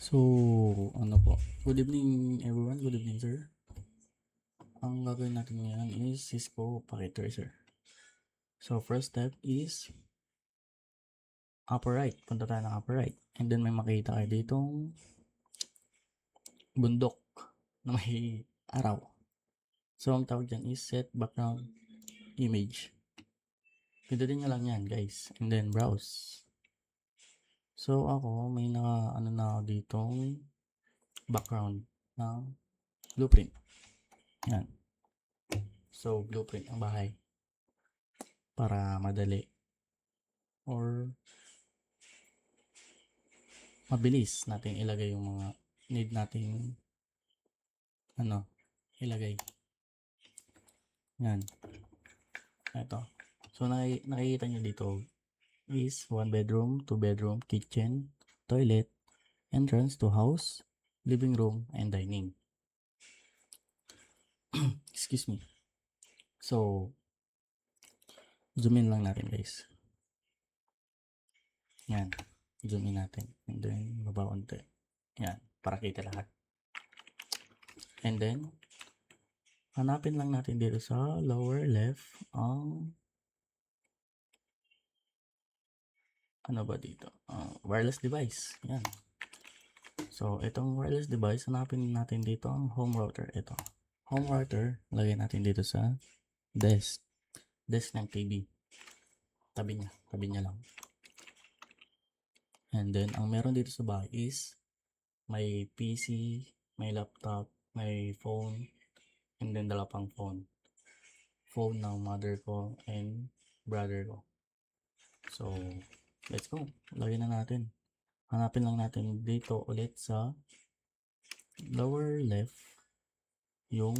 So, ano po? Good evening everyone. Good evening sir. Ang gagawin natin ngayon is Cisco Packet Tracer. So, first step is upper right. Punta tayo ng upper right. And then may makita kayo ditong bundok na may araw. So, ang tawag dyan is set background image. Pindutin nyo lang yan guys. And then browse. So, ako may na ako ditong background ng blueprint. Yan. So, blueprint ang bahay. Para madali or mabilis natin ilagay yung mga need nating ilagay. Yan. Ito. So, nakikita nyo dito is 1 bedroom, 2 bedroom, kitchen, toilet, entrance to house, living room, and dining. Excuse me. So, zoom in lang natin guys. Yan. Zoom in natin. And then, baba unti. Yan. Para kita lahat. And then, hanapin lang natin dito sa lower left ang ano ba dito? Wireless device. Yan. So, itong wireless device, hanapin natin dito ang home router. Ito. Home router, lagay natin dito sa desk. Desk ng TV. Tabi niya lang. And then, ang meron dito sa bahay is may PC, may laptop, may phone, and then dala pang phone. Phone ng mother ko and brother ko. So, let's go. Lagay na natin. Hanapin lang natin dito ulit sa lower left yung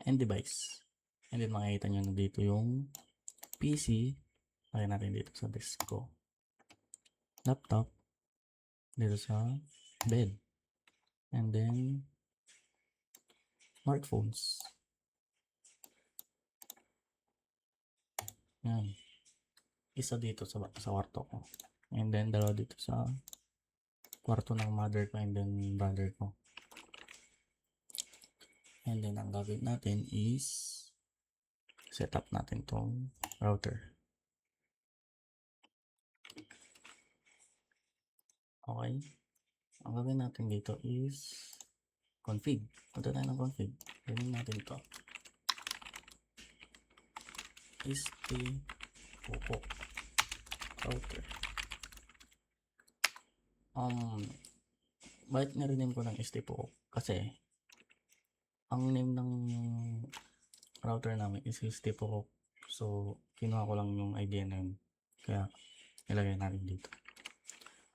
end device. And then makikita nyo na dito yung PC. Lagay natin dito sa desk ko. Laptop. Dito sa bed. And then smartphones. Yan. Isa dito sa kwarto ko. And then dalawa dito sa kwarto ng mother ko and then brother ko. And then ang gagawin natin is set up natin tong router. Okay. Ang gagawin natin dito is config. Punta tayo ng config. Gawin natin ito. STPOO router. Bakit nga-rename ko ng STPOO? Kasi ang name ng router namin is STPOO. So, kinuha ko lang yung idea na yun. Kaya, ilagay natin dito.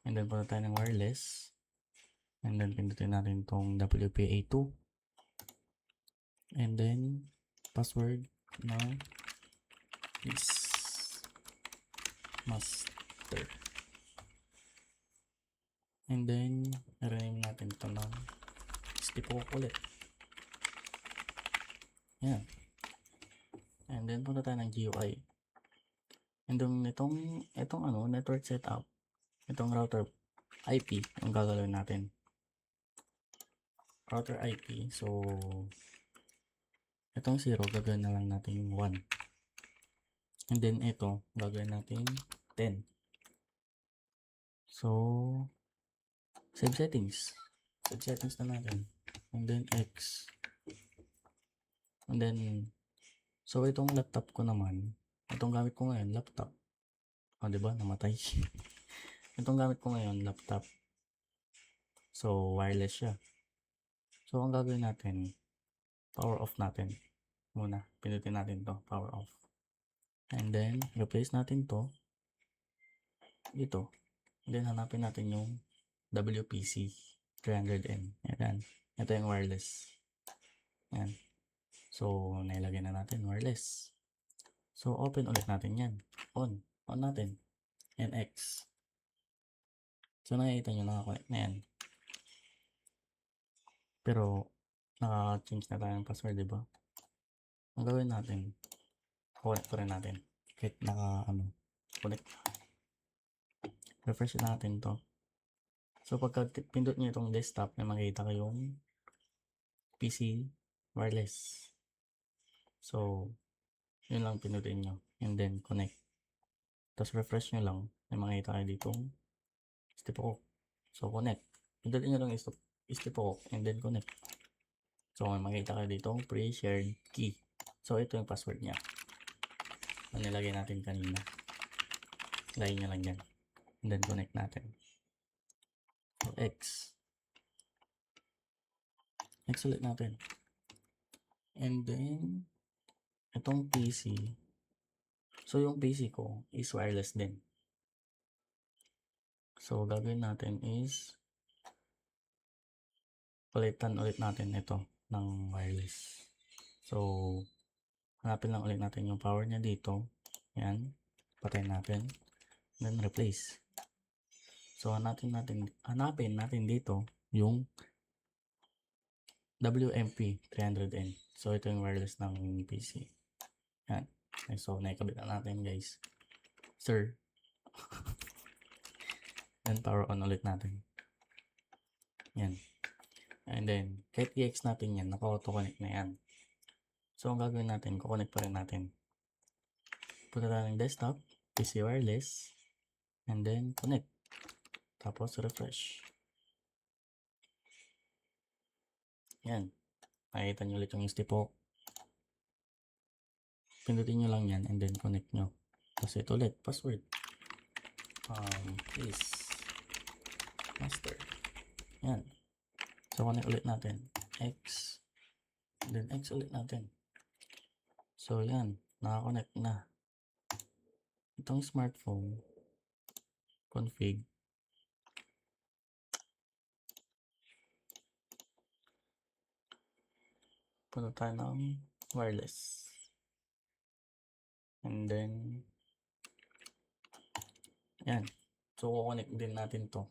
And then, punta tayo ng wireless. And then, pindutin natin itong WPA2. And then, password na is master. And then, rename natin ito ng STPOO ulit. Yan. And then, punta tayo ng GUI. And then, itong network setup, itong router IP, ang gagalawin natin. Router IP, so, itong 0, gagawin na lang natin yung 1. And then, ito, gagawin natin 10. So, save settings. Save settings na natin. And then, X. And then, so, itong laptop ko naman, itong gamit ko ngayon, laptop. Diba? Namatay. Itong gamit ko ngayon, laptop. So, wireless siya. So, ang gagawin natin, power off natin. Muna, pinutin natin to, power off. And then, replace natin to. Ito. And then, hanapin natin yung WPC 300N. Yan. Ito yung wireless. Yan. So, nailagay na natin wireless. So, open ulit natin yan. On. On natin. NX. So, nakikita nyo, nakakonect na yan. Pero, naka-change na tayo ng password, diba? Ang gawin natin, connect pa rin natin. Kahit connect. Refresh natin to. So, pagka pindot nyo itong desktop, may makita kayong PC wireless. So, yun lang pindutin nyo. And then, connect. Tapos, refresh nyo lang. May makita kayo ditong step hook. So, connect. Pindutin nyo lang step hook and then connect. So, may makita kayo ditong pre-shared key. So, ito yung password niya. Na nilagay natin kanina. Lagay nyo lang yan. And then, connect natin. So, X ulit natin. And then, itong PC. So, yung PC ko is wireless din. So, gagawin natin is palitan ulit natin ito ng wireless. So, hanapin lang ulit natin yung power niya dito. Yan. Patayin natin. Then, replace. So, hanapin natin dito yung WMP300N. So, ito yung wireless ng PC. Yan. Okay, so, naikabit na natin, guys. Sir. Then, power on ulit natin. Yan. And then, kahit i-X natin yan, naka-auto-connect na yan. So, ang gagawin natin, kukonect pa rin natin. Punta tayo ng desktop, PC wireless, and then connect. Tapos, refresh. Yan. Nakikita nyo ulit yung step hook. Pindutin nyo lang yan, and then connect nyo. Tapos, ito ulit, password. Please. Master. Yan. So, connect ulit natin. X. And then, X ulit natin. So, yan. Naka-connect na. Itong smartphone. Config. Punta tayo ng wireless. And then, yan. So, kukonect din natin to.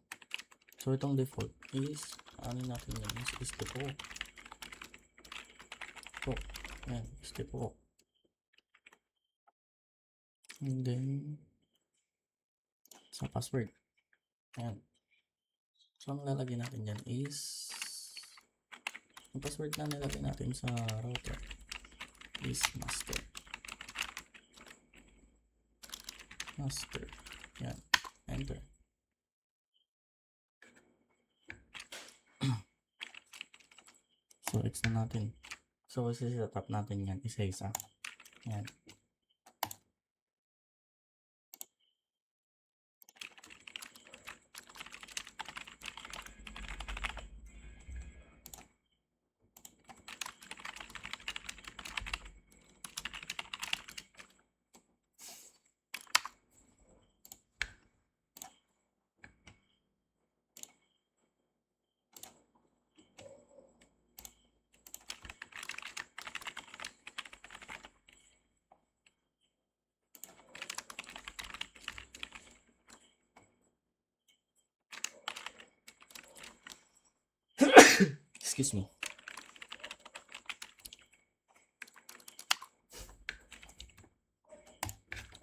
So, itong default is, ano natin yun? Is step hook. So, yan. Step hook. And then, sa password. Yan. So, ang lalagyan natin dyan is, yung password na nilagay natin sa router is master. Master. Yan. Enter. So, X na natin. So, isi-setup natin yan. Isa-isa. Yan. Excuse me.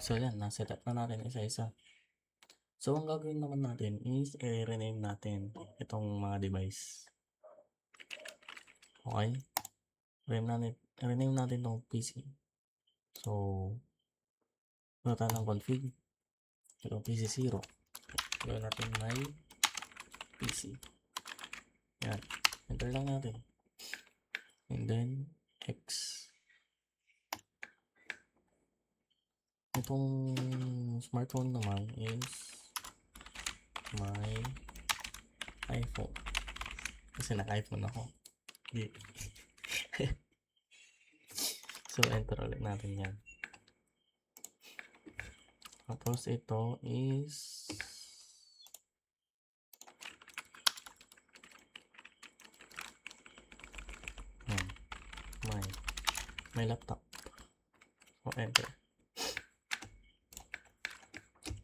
So, yan. Na-setup na natin isa-isa. So, ang gagawin naman natin is i-rename natin itong mga device. Okay? Rename natin itong PC. So, punta tayo ng config. Itong PC0. Gawin natin my PC. Yan. Enter lang natin. And then, X. Itong smartphone naman is my iPhone. Kasi naka-iPhone ako. So, enter ulit natin yan. Tapos, ito is my laptop. So, enter.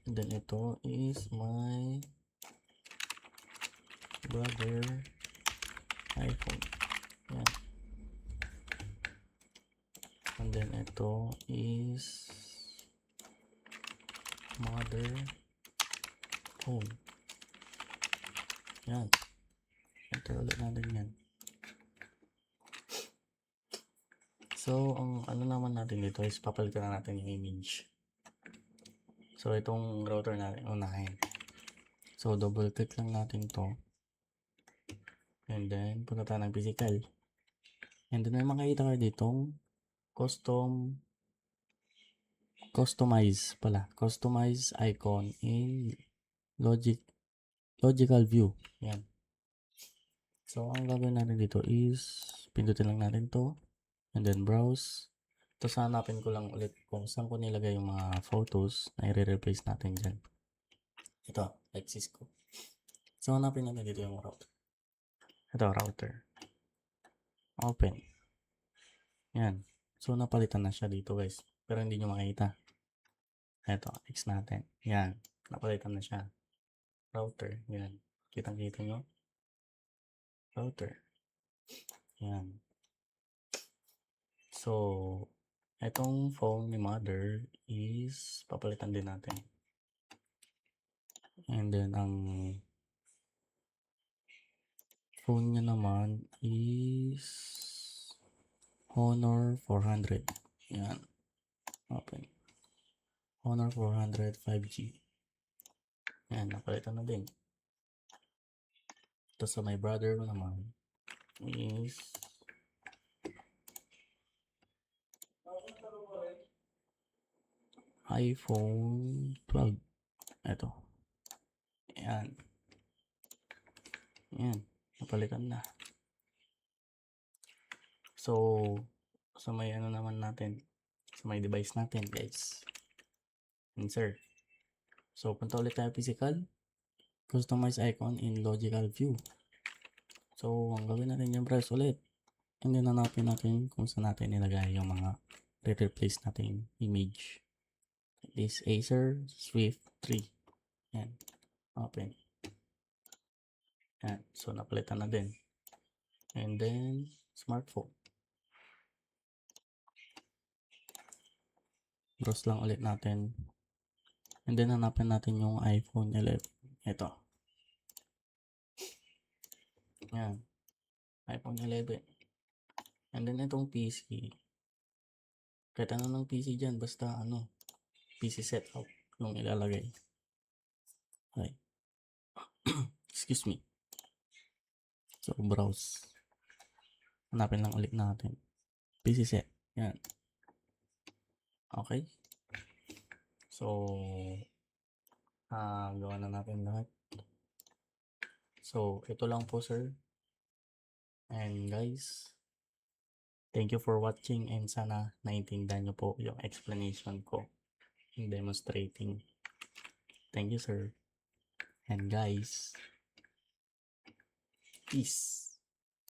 And then, ito is my brother iPhone. Yan. And then, ito is mother phone. Yan. Enter ulit natin yan. So, ang ano naman natin dito is papalitan na natin yung image. So, itong router natin unahin. So, double click lang natin to. And then, punta tayo ng physical. And then, may makikita kayo ditong customize icon in logical view. Yan. So, ang gagawin natin dito is pindutin lang natin to. And then, browse. Tapos, hanapin ko lang ulit kung saan ko nilagay yung mga photos na i-replace natin dyan. Ito, like Cisco. So, hanapin natin dito yung router. Ito, router. Open. Yan. So, napalitan na siya dito, guys. Pero hindi nyo makita. Ito, X natin. Yan. Napalitan na siya. Router. Yan. Kitang-kita nyo. Router. Yan. So, itong phone ni mother is papalitan din natin. And then, ang phone niya naman is Honor 400. Yan. Open. Honor 400 5G. Yan. Napalitan na din. Tapos sa my brother ko naman is iPhone 12. Ito. Ayan. Ayan. Napalitan na. So, sa may ano naman natin, sa may device natin, guys. Insert. So, punta ulit tayo physical. Customize icon in logical view. So, ang gawin natin yung browse ulit. And then, hanapin natin kung saan natin nilagay yung mga re-replace natin image. This Acer Swift 3. Yan. Open. Yan. So, napalitan na din. And then, smartphone. Browse lang ulit natin. And then, hanapin natin yung iPhone 11. Ito. Yan. iPhone 11. And then, itong PC. Kahit ano ng PC dyan, basta ano, PC setup yung ilalagay. Okay. Excuse me. So, browse. Hanapin lang ulit natin. PC set. Yan. Okay. So, gawa na natin lahat. So, ito lang po, sir. And guys, thank you for watching and sana naintindihan nyo po yung explanation ko in demonstrating. Thank you, sir. And guys, peace.